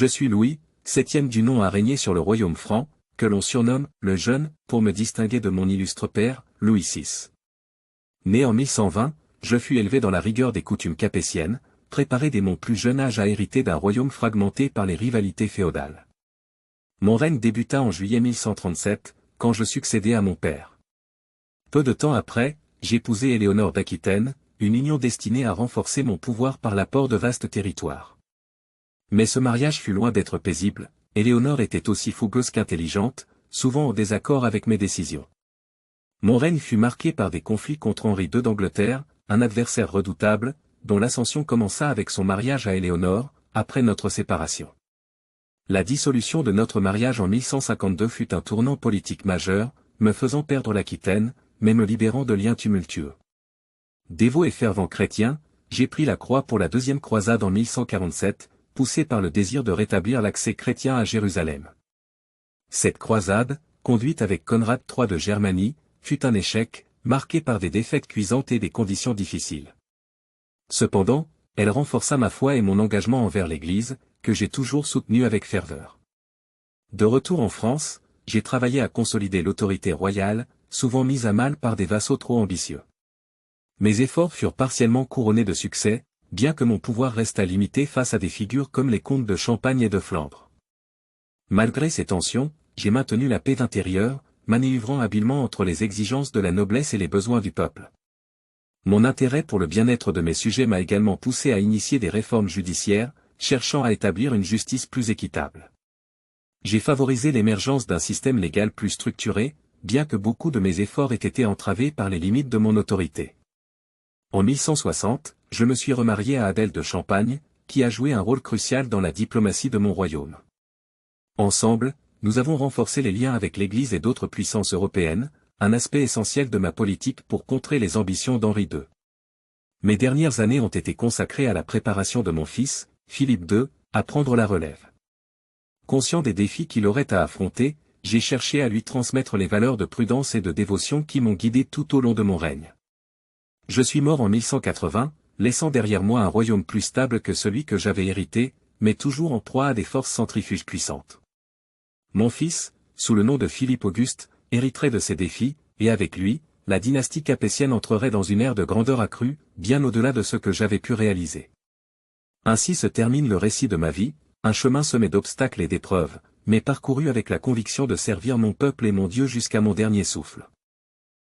Je suis Louis, septième du nom à régner sur le royaume franc, que l'on surnomme le Jeune, pour me distinguer de mon illustre père, Louis VI. Né en 1120, je fus élevé dans la rigueur des coutumes capétiennes, préparé dès mon plus jeune âge à hériter d'un royaume fragmenté par les rivalités féodales. Mon règne débuta en juillet 1137, quand je succédai à mon père. Peu de temps après, j'épousai Éléonore d'Aquitaine, une union destinée à renforcer mon pouvoir par l'apport de vastes territoires. Mais ce mariage fut loin d'être paisible, Éléonore était aussi fougueuse qu'intelligente, souvent en désaccord avec mes décisions. Mon règne fut marqué par des conflits contre Henri II d'Angleterre, un adversaire redoutable, dont l'ascension commença avec son mariage à Éléonore, après notre séparation. La dissolution de notre mariage en 1152 fut un tournant politique majeur, me faisant perdre l'Aquitaine, mais me libérant de liens tumultueux. Dévot et fervent chrétien, j'ai pris la croix pour la deuxième croisade en 1147, poussé par le désir de rétablir l'accès chrétien à Jérusalem. Cette croisade, conduite avec Conrad III de Germanie, fut un échec, marqué par des défaites cuisantes et des conditions difficiles. Cependant, elle renforça ma foi et mon engagement envers l'Église, que j'ai toujours soutenu avec ferveur. De retour en France, j'ai travaillé à consolider l'autorité royale, souvent mise à mal par des vassaux trop ambitieux. Mes efforts furent partiellement couronnés de succès, bien que mon pouvoir restât limité face à des figures comme les comtes de Champagne et de Flandre. Malgré ces tensions, j'ai maintenu la paix intérieure, manœuvrant habilement entre les exigences de la noblesse et les besoins du peuple. Mon intérêt pour le bien-être de mes sujets m'a également poussé à initier des réformes judiciaires, cherchant à établir une justice plus équitable. J'ai favorisé l'émergence d'un système légal plus structuré, bien que beaucoup de mes efforts aient été entravés par les limites de mon autorité. En 1160, je me suis remarié à Adèle de Champagne, qui a joué un rôle crucial dans la diplomatie de mon royaume. Ensemble, nous avons renforcé les liens avec l'Église et d'autres puissances européennes, un aspect essentiel de ma politique pour contrer les ambitions d'Henri II. Mes dernières années ont été consacrées à la préparation de mon fils, Philippe II, à prendre la relève. Conscient des défis qu'il aurait à affronter, j'ai cherché à lui transmettre les valeurs de prudence et de dévotion qui m'ont guidé tout au long de mon règne. Je suis mort en 1180, laissant derrière moi un royaume plus stable que celui que j'avais hérité, mais toujours en proie à des forces centrifuges puissantes. Mon fils, sous le nom de Philippe Auguste, hériterait de ces défis, et avec lui, la dynastie capétienne entrerait dans une ère de grandeur accrue, bien au-delà de ce que j'avais pu réaliser. Ainsi se termine le récit de ma vie, un chemin semé d'obstacles et d'épreuves, mais parcouru avec la conviction de servir mon peuple et mon Dieu jusqu'à mon dernier souffle.